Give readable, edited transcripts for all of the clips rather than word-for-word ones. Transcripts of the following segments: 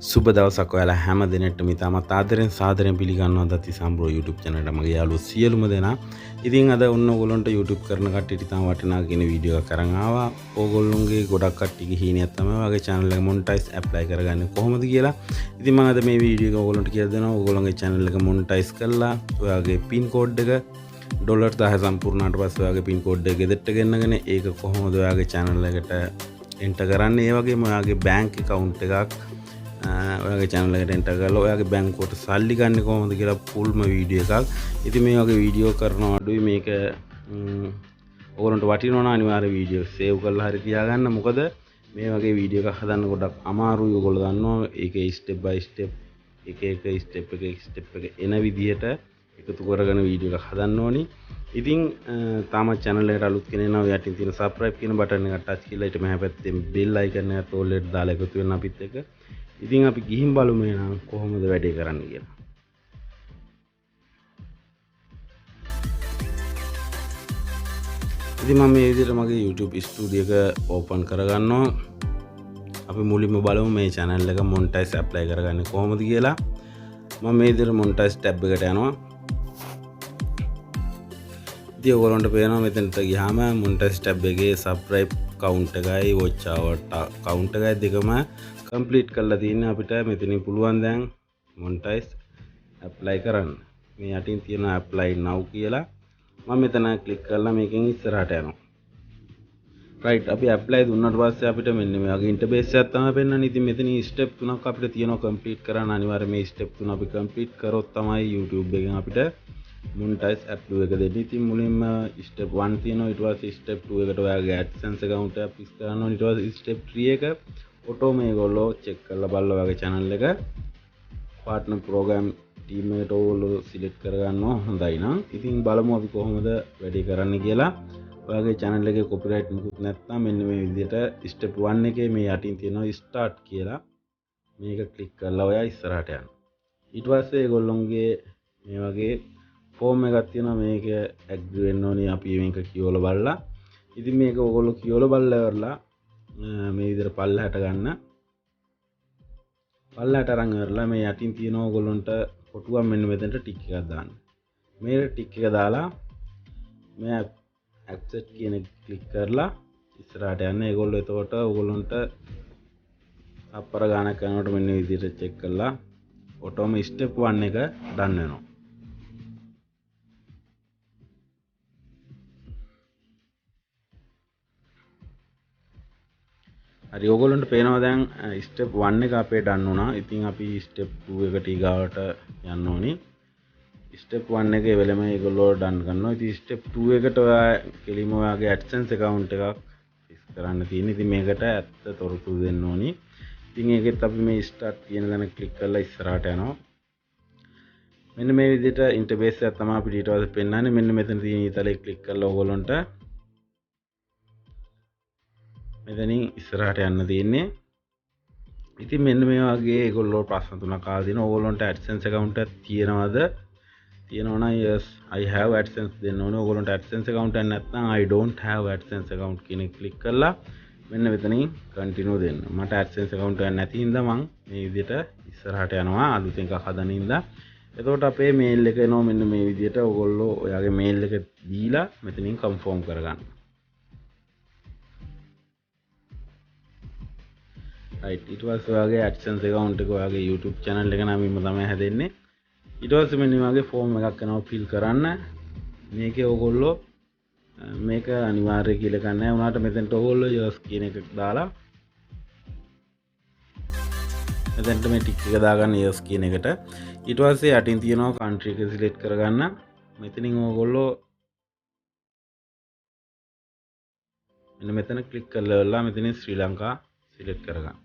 සුබ දවසක් ඔයාලා හැම දිනෙටම ඉතාමත් ආදරෙන් සාදරයෙන් පිළිගන්නවා දති සම්බ්‍රෝ YouTube channel එකට මගේ යාළුවෝ සියලුම දෙනා. ඉතින් අද ඔන්න ඕගොල්ලන්ට YouTube කරන කට්ටියට ඉතාම වටිනා කියන වීඩියෝ එකක් අරන් ආවා. ඕගොල්ලොන්ගේ ගොඩක් කට්ටියගේ හීනයක් තමයි ඔයාගේ channel එක monetize apply කරගන්නේ කොහොමද කියලා. ඉතින් මම අද මේ වීඩියෝ එක ඕගොල්ලන්ට කියලා දෙනවා. ඕගොල්ලන්ගේ channel එක monetize කරලා ඔයාගේ pin code එක ඩොලර් 10 සම්පූර්ණාට පස්සේ ඔයාගේ pin code එක ගෙදරට ගෙන්නගෙන ඒක කොහොමද ඔයාගේ channel එකට enter කරන්නේ. ඒ වගේම ඔයාගේ bank account එකක් ඔයාගේ channel එකට enter කරලා ඔයාගේ බැංකුවට සල්ලි ගන්න කොහොමද කියලා fullම වීඩියෝ එකක්. ඉතින් මේ වගේ වීඩියෝ කරනවා අඩුයි මේක ඔයගොල්ලන්ට වටිනවා නම් අනිවාර්යෙන් වීඩියෝ සේව් කරලා හරි තියාගන්න. මොකද මේ වගේ වීඩියෝ එකක් හදන්න ගොඩක් අමාරුයි. ඔයගොල්ලෝ දන්නවා ඒකේ step by step එක step එක එන විදිහට එකතු කරගෙන වීඩියෝ එකක් හදන්න ඕනි. ඉතින් තාමත් channel එකට අලුත් කෙනෙක් නම් යටින් තියෙන subscribe කියන බටන් එක ටච් කරලා ඊට මෙහා පැත්තේ bell icon එකත් ඕල්ලෙට දාලා එකතු වෙන්න අපිත් එක්ක. ඉතින් අපි ගිහින් බලමු එහෙනම් කොහොමද වැඩේ කරන්න කියලා. ඉතින් මම මේ විදිහට මගේ YouTube studio එක open කරගන්නවා. අපි මුලින්ම බලමු මේ channel එක monetize apply කරගන්නේ කොහොමද කියලා. මම මේ විදිහට monetize tab එකට යනවා. ඉතින් ඔයගොල්ලන්ට පේනවා මෙතනට ගියාම monetize tab එකේ subscribe count එකයි watch hour count එකයි දෙකම complete කරලා තියෙන්නේ. අපිට මෙතනින් පුළුවන් දැන් monetize apply කරන්න. මේ යටින් තියෙන apply now කියලා මම මෙතන click කරලා මේකෙන් ඉස්සරහට යනවා. right අපි apply දුන්නාට පස්සේ අපිට මෙන්න මේ වගේ interface එකක් තමයි පෙන්වන්නේ. ඉතින් මෙතන step 3ක් අපිට තියෙනවා complete කරන්න. අනිවාර්යයෙන් මේ step 3 අපි complete කරොත් තමයි YouTube එකෙන් අපිට monetize approve එක දෙන්නේ. ඉතින් මුලින්ම step 1 තියෙනවා. ඊට පස්සේ step 2 එකට ඔයාගේ AdSense account එක fix කරන්න ඕනේ. ඊට පස්සේ step 3 එක ඔටෝ මේගොල්ලෝ චෙක් කරලා බලලා ඔයාගේ channel එක partner program team එකට ඕගොල්ලෝ select කරගන්නවා හොඳයි නම්. ඉතින් බලමු අපි කොහොමද වැඩේ කරන්න කියලා. ඔයාගේ channel එකේ copyright මුකුත් නැත්නම් මෙන්න මේ විදිහට step 1 එකේ මේ යටින් තියෙනවා start කියලා. මේක click කරලා ඔයා ඉස්සරහට යන්න. ඊට පස්සේ ඒගොල්ලොන්ගේ මේ වගේ form එකක් තියෙනවා. මේක agree වෙන්න ඕනේ අපි මේක කියවලා බලලා. ඉතින් මේක ඕගොල්ලෝ කියවලා බලලා ඉවරලා මේ විදිහට පල්ලහැට ගන්න. පල්ලහැට අරන් ඉවරලා මේ යටින් තියෙන ඕගොල්ලන්ට කොටුවක් මෙන්න මෙතනට ටික් එකක් දාන්න. මේ ටික් එක දාලා මේ accept කියන එක ක්ලික් කරලා ඉස්සරහට යන්න. ඒගොල්ලෝ එතකොට ඕගොල්ලන්ට අපර ගානක් යනකොට මෙන්න විදිහට චෙක් කරලා ඔටෝම step 1 එක done වෙනවා. හරි ඕගොල්ලන්ට පේනවා දැන් step 1 එක අපේ done වුණා. ඉතින් අපි step 2 එකට ඊගාවට යන්න ඕනි. step 1 එකේ වෙලම ඒගොල්ලෝ done කරනවා. ඉතින් step 2 එකට ඔයා කෙලින්ම ඔයාගේ AdSense account එකක් fix කරන්න තියෙනවා. ඉතින් මේකට ඇත්ත තොරතුරු දෙන්න ඕනි. ඉතින් ඒකෙත් අපි මේ start කියන දන click කරලා ඉස්සරහට යනවා. මෙන්න මේ විදිහට interface එක තමයි අපිට ඊට පස්සේ පෙන්නන්නේ. මෙන්න මෙතන තියෙන ඊතලේ click කරලා ඕගොල්ලන්ට මෙතනින් ඉස්සරහට යන්න තියෙන්නේ. ඉතින් මෙන්න මේ වගේ ඒගොල්ලෝ ප්‍රශ්න තුනක් අහලා දිනවා. ඕගොල්ලන්ට AdSense account එකක් තියෙනවද? තියෙනවා නම් yes I have AdSense දෙන්න ඕනේ. ඕගොල්ලන්ට AdSense account එකක් නැත්නම් I don't have AdSense account කියන එක ක්ලික් කරලා මෙන්න මෙතනින් continue දෙන්න. මට AdSense account එකක් නැති හින්දා මම මේ විදිහට ඉස්සරහට යනවා අලුතෙන් එකක් හදන හින්දා. එතකොට අපේ mail එක එනවා මෙන්න මේ විදිහට. ඕගොල්ලෝ ඔයාගේ mail එක දීලා මෙතනින් confirm කරගන්න. right ඊට පස්සේ ඔයාගේ AdSense account එක ඔයාගේ YouTube channel එක නමින්ම තමයි හැදෙන්නේ. ඊට පස්සේ මෙන්න මේ වගේ form එකක් එනවා fill කරන්න. මේකේ ඕගොල්ලෝ මේක අනිවාර්ය කියලා ගන්න නැහැ. උනාට මෙතනට ඕගොල්ලෝ yes කියන එක දාලා මෙතනට මේ ටික් එක දාගන්න yes කියන එකට. ඊට පස්සේ යටින් තියෙනවා country එක select කරගන්න. මෙතනින් ඕගොල්ලෝ මෙන්න මෙතන click කරලා මෙතනින් ශ්‍රී ලංකා select කරගන්න.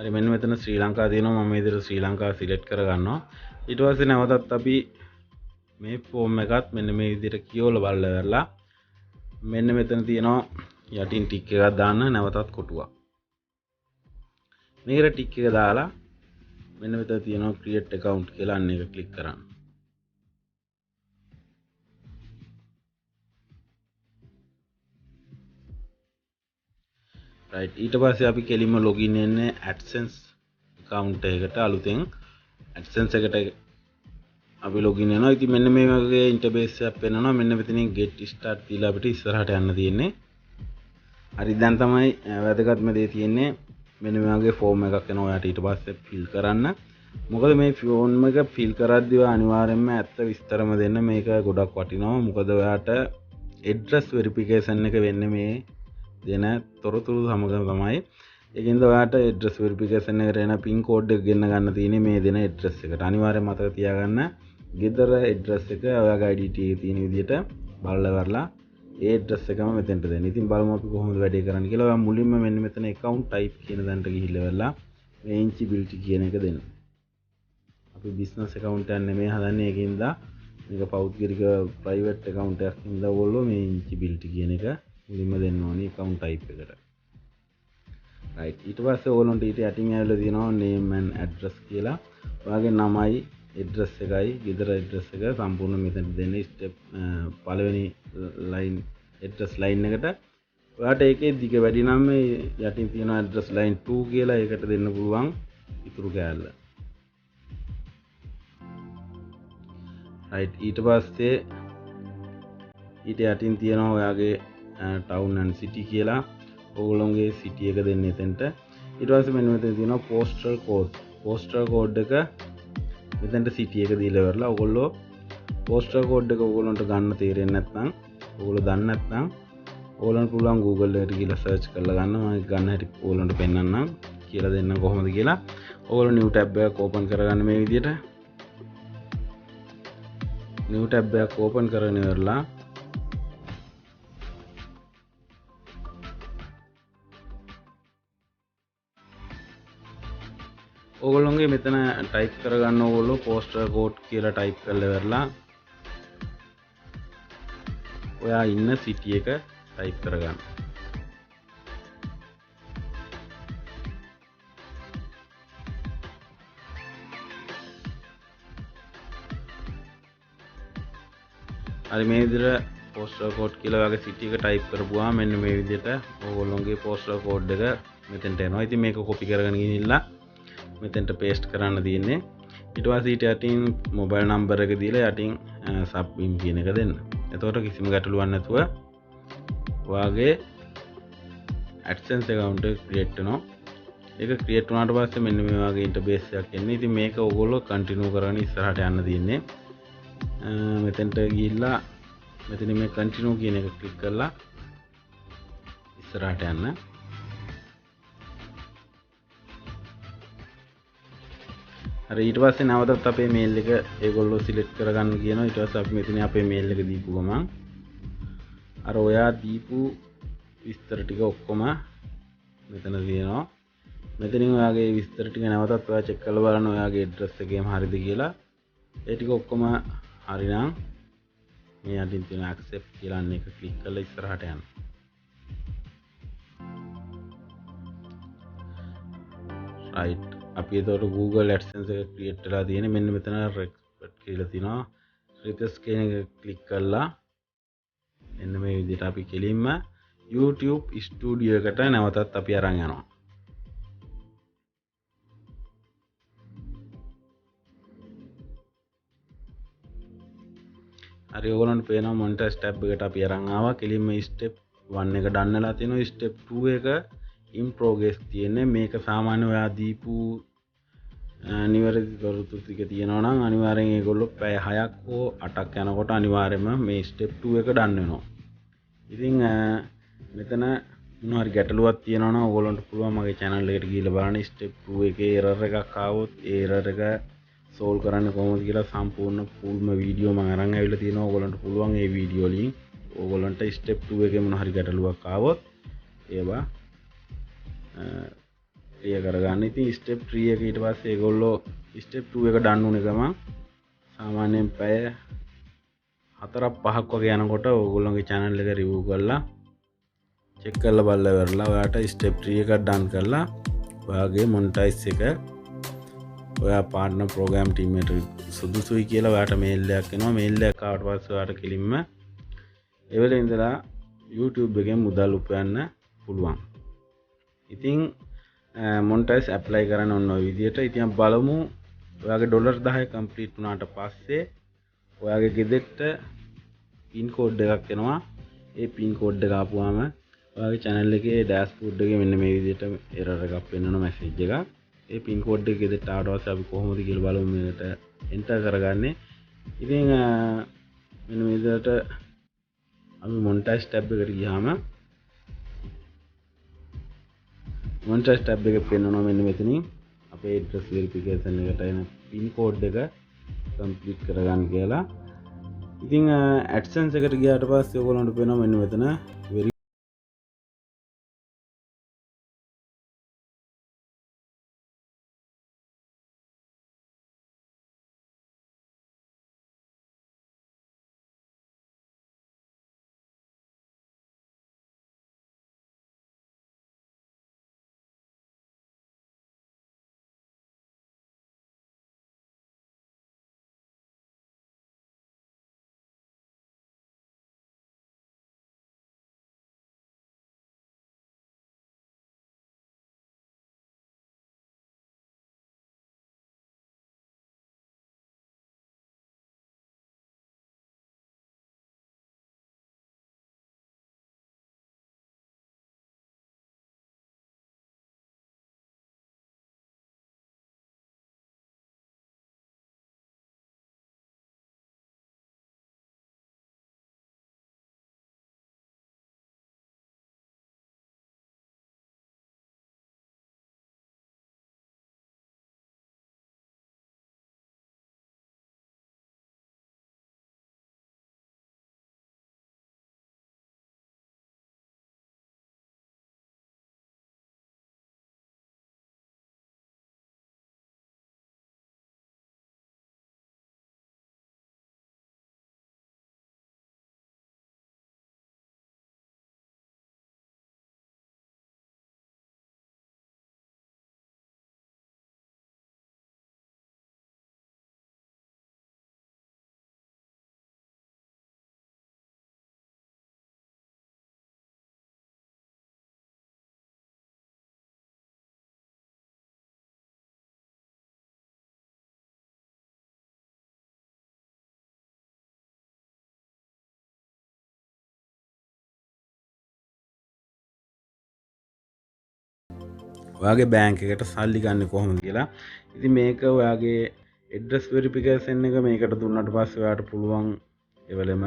හරි මෙන්න මෙතන ශ්‍රී ලංකා තියෙනවා. මම මේ විදිහට ශ්‍රී ලංකා සිලෙක්ට් කරගන්නවා. ඊට පස්සේ නැවතත් අපි මේ ෆෝම් එකත් මෙන්න මේ විදිහට කියවලා බලලා ඉවරලා මෙන්න මෙතන තියෙනවා යටින් ටික් එකක් දාන්න නැවතත් කොටුවක්. මේකට ටික් එක දාලා මෙන්න මෙතන තියෙනවා create account කියලා අන්න එක ක්ලික් කරන්න. right ඊට පස්සේ අපි කෙලින්ම login වෙන්නේ Adsense account එකකට අලුතෙන් Adsense එකට අපි login වෙනවා. ඉතින් මෙන්න මේ වගේ interface එකක් පෙන්වනවා. මෙන්න මෙතනින් get start දීලා අපිට ඉස්සරහට යන්න තියෙන්නේ. හරි දැන් තමයි වැදගත්ම දේ තියෙන්නේ. මෙන්න මේ වගේ form එකක් එනවා ඔයාට ඊට පස්සේ fill කරන්න. මොකද මේ form එක fill කරද්දී අනිවාර්යයෙන්ම ඇත්ත විස්තරම දෙන්න මේක ගොඩක් වටිනවා. මොකද ඔයාට address verification එක වෙන්නේ මේ දෙන තොරතුරු සමග තමයි. ඒකින්ද ඔයාට address verification එකට එන pin code එක ගෙන්න ගන්න තියෙන්නේ මේ දෙන address එකට. අනිවාර්යයෙන් මතක තියාගන්න. ගෙදර address එක ඔයාගේ IDT එකේ තියෙන විදිහට බලලා වරලා ඒ address එකම මෙතෙන්ට දෙන්න. ඉතින් බලමු අපි කොහොමද වැඩේ කරන්න කියලා. ඔයා මුලින්ම මෙන්න මෙතන account type කියන තැනට ගිහිල්ලා වෙලා මේ eligibility කියන එක දෙන්න. අපි business account එකක් නෙමෙයි හදන්නේ. ඒකින්ද මේක පෞද්ගලික private account එකක් හින්දා ඔයගොල්ලෝ මේ eligibility කියන එක මුලින්ම දෙන්න ඕනේ account type එකට. right ඊට පස්සේ ඕගොල්ලන්ට ඊට යටින් ඇවිල්ලා තියෙනවා name and address කියලා. ඔයාගේ නමයි address එකයි ගෙදර address එක සම්පූර්ණ මෙතන දෙන්න step පළවෙනි line address line එකට. ඔයාට ඒකේ දිග වැඩි නම් මේ යටින් තියෙන address line 2 කියලා ඒකට දෙන්න පුළුවන් ඉතුරු කෑල්ල. right ඊට පස්සේ ඊට යටින් තියෙනවා ඔයාගේ town and city කියලා. ඕගොල්ලෝගේ city එක දෙන්න එතෙන්ට. ඊට පස්සේ මෙන්න මෙතන තියෙනවා postal code එක මෙතෙන්ට city එක දීලා ඉවරලා ඕගොල්ලෝ postal code එක ඕගොල්ලන්ට ගන්න තේරෙන්නේ නැත්නම් ඕගොල්ලෝ දන්නේ නැත්නම් ඕගොල්ලන්ට පුළුවන් Google එකට ගිහලා search කරලා ගන්න. මම ගන්න හැටි ඕගොල්ලන්ට පෙන්නන්නම් කියලා දෙන්නම් කොහොමද කියලා. ඕගොල්ලෝ new tab එකක් open කරගන්න මේ විදිහට. new tab එකක් open කරගෙන ඉවරලා ඕගොල්ලෝගේ මෙතන type කරගන්න ඕගොල්ලෝ postal code කියලා type කරලා ඉවරලා ඔයා ඉන්න city එක type කරගන්න. හරි මේ විදිහට postal code කියලා ඔයාගේ city එක type කරපුවාම මෙන්න මේ විදිහට ඕගොල්ලෝගේ postal code එක මෙතෙන්ට එනවා. ඉතින් මේක copy කරගෙන ගිහිල්ලා මෙතෙන්ට paste කරන්න තියෙන්නේ. ඊට පස්සේ ඊට යටින් mobile number එක දීලා යටින් submit කියන එක දෙන්න. එතකොට කිසිම ගැටලුවක් නැතුව ඔයාගේ Adsense account එක create වෙනවා. ඒක create වුණාට පස්සේ මෙන්න මේ වගේ interface එකක් එන්නේ. ඉතින් මේක ඕගොල්ලෝ continue කරගෙන ඉස්සරහට යන්න තියෙන්නේ. මෙතෙන්ට ගිහිල්ලා මෙතන මේ continue කියන එක click කරලා ඉස්සරහට යන්න. හරි ඊට පස්සේ නැවතත් අපේ මේල් එක ඒගොල්ලෝ සිලෙක්ට් කරගන්න කියනවා. ඊට පස්සේ අපි මෙතන අපේ මේල් එක දීපු ගමන් අර ඔයා දීපු විස්තර ටික ඔක්කොම මෙතන තියෙනවා. මෙතනින් ඔයාගේ විස්තර ටික නැවතත් ඔයා චෙක් කරලා බලන්න ඔයාගේ ඇඩ්‍රස් එකේම හරිද කියලා. ඒ ටික ඔක්කොම හරිනම් මේ යටින් තියෙන accept කියලා අන්න එක ක්ලික් කරලා ඉස්සරහට යන්න. right අපි එතකොට Google Adsense එක create කරලා තියෙන්නේ. මෙන්න මෙතන request කියලා තියෙනවා. request කියන එක ක්ලික් කරලා එන්න මේ විදිහට අපි කෙලින්ම YouTube studio එකට නැවතත් අපි අරන් යනවා. හරි ඕගොල්ලන්ට පේනවා monetize tab එකට අපි අරන් ආවා. කෙලින්ම step 1 එක done වෙලා තියෙනවා. step 2 එක in progress තියෙන්නේ. මේක සාමාන්‍ය ඔයා දීපු නිවැරදි තොරතුරු ටික තියෙනවා නම් අනිවාර්යෙන් ඒගොල්ලෝ පැය 6ක් හෝ 8ක් යනකොට අනිවාර්යයෙන්ම මේ step 2 එක done වෙනවා. ඉතින් මෙතන මොනවා හරි ගැටලුවක් තියෙනවා නම් ඕගොල්ලන්ට පුළුවන් මගේ channel එකට ගිහිල්ලා බලන්න. step 2 එකේ error එකක් ආවොත් ඒ error එක solve කරන්න කොහොමද කියලා සම්පූර්ණ fullම වීඩියෝ මම අරන් ආවිල්ලා තියෙනවා. ඕගොල්ලන්ට පුළුවන් ඒ වීඩියෝ වලින් ඕගොල්ලන්ට step 2 එකේ මොනවා හරි ගැටලුවක් ආවොත් ඒවා clear කරගන්න. ඉතින් step 3 එක ඊට පස්සේ ඒගොල්ලෝ step 2 එක done වුණ ගමන් සාමාන්‍යයෙන් පැය 4-5ක් වගේ යනකොට ඕගොල්ලෝගේ channel එක review කරලා check කරලා බලලා ඉවරලා ඔයාට step 3 එක done කරලා ඔයාගේ monetize එක ඔයා partner program team එකට සුදුසුයි කියලා ඔයාට mail එකක් එනවා. mail එකක් ආවට පස්සේ ඔයාට කෙලින්ම ඒ වෙලේ ඉඳලා YouTube එකෙන් මුදල් උපයන්න පුළුවන්. ඉතින් මොනිටයිස් ඇප්ලයි කරන්න ඔන්න ඔය විදිහට. ඉතින් අපි බලමු ඔයාගේ ඩොලර් 10 කම්ප්ලීට් වුණාට පස්සේ ඔයාගේ ගෙදෙට්ට පින් කෝඩ් එකක් එනවා. ඒ පින් කෝඩ් එක ආපුවාම ඔයාගේ channel එකේ ඩෑෂ්බෝඩ් එකේ මෙන්න මේ විදිහට error එකක් පෙන්වනවා message එකක්. ඒ පින් කෝඩ් එක ගෙදෙට්ට ආවට පස්සේ අපි කොහොමද කියලා බලමු මේකට enter කරගන්නේ. ඉතින් මෙන්න මේ විදිහට අපි monetize tab එකට ගියාම monetize tab එක පෙන්වනවා මෙන්න මෙතනින් අපේ address verification එකට එන pin code එක complete කරගන්න කියලා. ඉතින් Adsense එකට ගියාට පස්සේ ඔයගොල්ලන්ට පේනවා මෙන්න මෙතන ඔයාගේ බැංක් එකට සල්ලි ගන්න කොහොමද කියලා. ඉතින් මේක ඔයාගේ address verification එක මේකට දුන්නාට පස්සේ ඔයාට පුළුවන් එවලෙම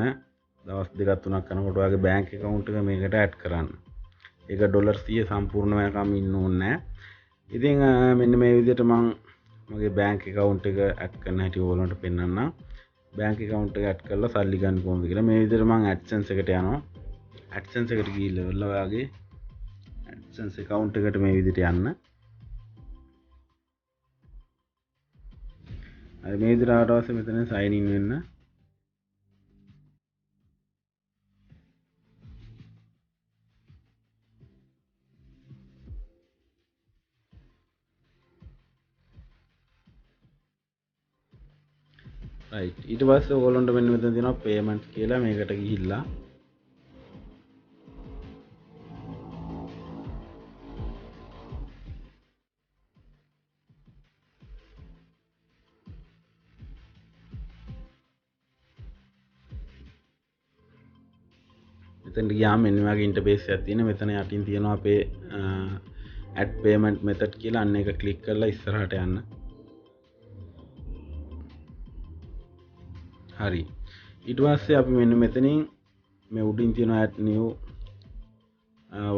දවස් දෙකක් තුනක් යනකොට ඔයාගේ බැංක් account එක මේකට add කරන්න. ඒක ඩොලර් 100 සම්පූර්ණ වෙනකම් ඉන්න ඕනේ නැහැ. ඉතින් මෙන්න මේ විදිහට මම මගේ බැංක් account එක add කරන්න හැටි ඔයගොල්ලන්ට පෙන්නන්නම්. බැංක් account එක add කරලා සල්ලි ගන්න කොහොමද කියලා. මේ විදිහට මම Adsense එකට යනවා. Adsense එකට ගිහිල්ලා ඔයාගේ Adsense account එකට මේ විදිහට යන්න. හරි මේ විදිහට ආවට පස්සේ මෙතන sign in වෙන්න. right ඊට පස්සේ ඔයගොල්ලන්ට මෙන්න මෙතන තියෙනවා payment කියලා මේකට ගිහිල්ලා මෙතනට ගියාම මෙන්න වගේ ඉන්ටර්ෆේස් එකක් තියෙනවා. මෙතන යටින් තියෙනවා අපේ add payment method කියලා. අන්න එක ක්ලික් කරලා ඉස්සරහට යන්න. හරි ඊට පස්සේ අපි මෙන්න මෙතනින් මේ උඩින් තියෙන add new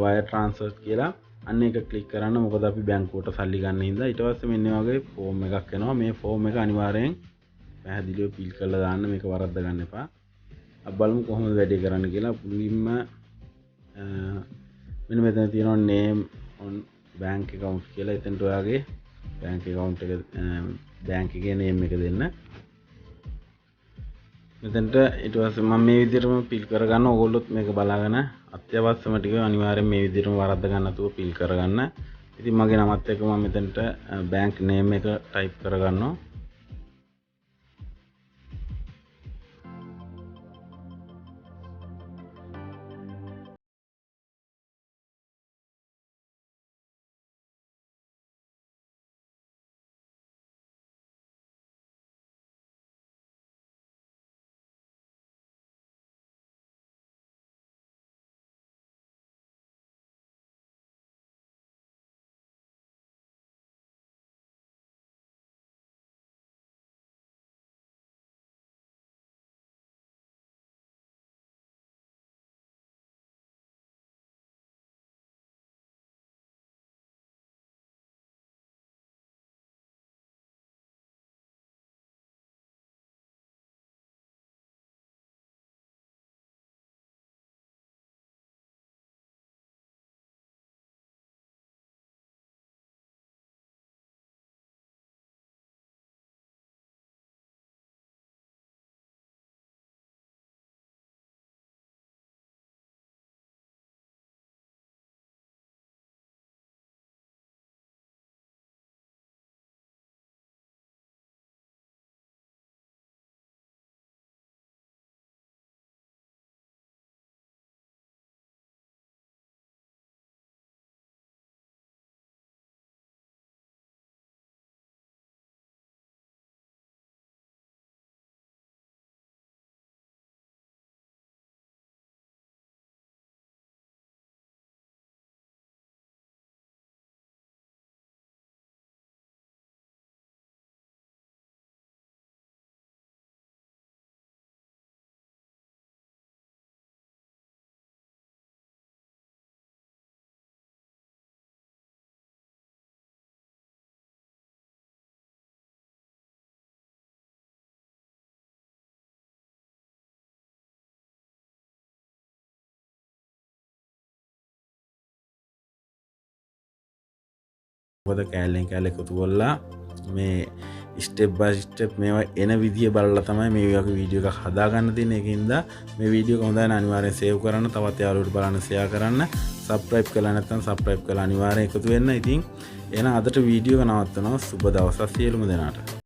wire transfer කියලා අන්න එක ක්ලික් කරන්න. මොකද අපි බැංකුවට සල්ලි ගන්න හින්දා. ඊට පස්සේ මෙන්න වගේ ෆෝම් එකක් එනවා. මේ ෆෝම් එක අනිවාර්යෙන් පැහැදිලිව fill කරලා දාන්න. මේක වරද්ද ගන්න එපා. අපි බලමු කොහොමද වැඩේ කරන්න කියලා. මුලින්ම මෙන්න මෙතන තියෙනවා name on bank account කියලා. එතනට ඔයාගේ bank account එක bank එකේ name එක දෙන්න. මෙතනට ඊට පස්සේ මම මේ විදිහටම fill කරගන්න. ඕගොල්ලොත් මේක බලාගෙන අත්‍යවශ්‍යම ටික අනිවාර්යෙන් මේ විදිහටම වරද්ද ගන්න නැතුව fill කරගන්න. ඉතින් මගේ නමත් එක්ක මම මෙතනට bank name එක type කරගන්නවා. මොකද කෑල්ලෙන් කෑල්ල එකතු කරලා මේ ස්ටෙප් බයි ස්ටෙප් මේවා එන විදිය බලලා තමයි මේ වගේ වීඩියෝ එකක් හදාගන්න තියෙන. ඒකින්ද මේ වීඩියෝ එක හොඳයි නම් අනිවාර්යෙන් සේව් කරන්න, තවත් යාළුවෝට බලන්න ෂෙයා කරන්න, සබ්ස්ක්‍රයිබ් කරලා නැත්නම් සබ්ස්ක්‍රයිබ් කරලා අනිවාර්යෙන් එකතු වෙන්න. ඉතින් එහෙනම් අදට වීඩියෝ එක නවත්තනවා. සුබ දවසක් සියලුම දෙනාට.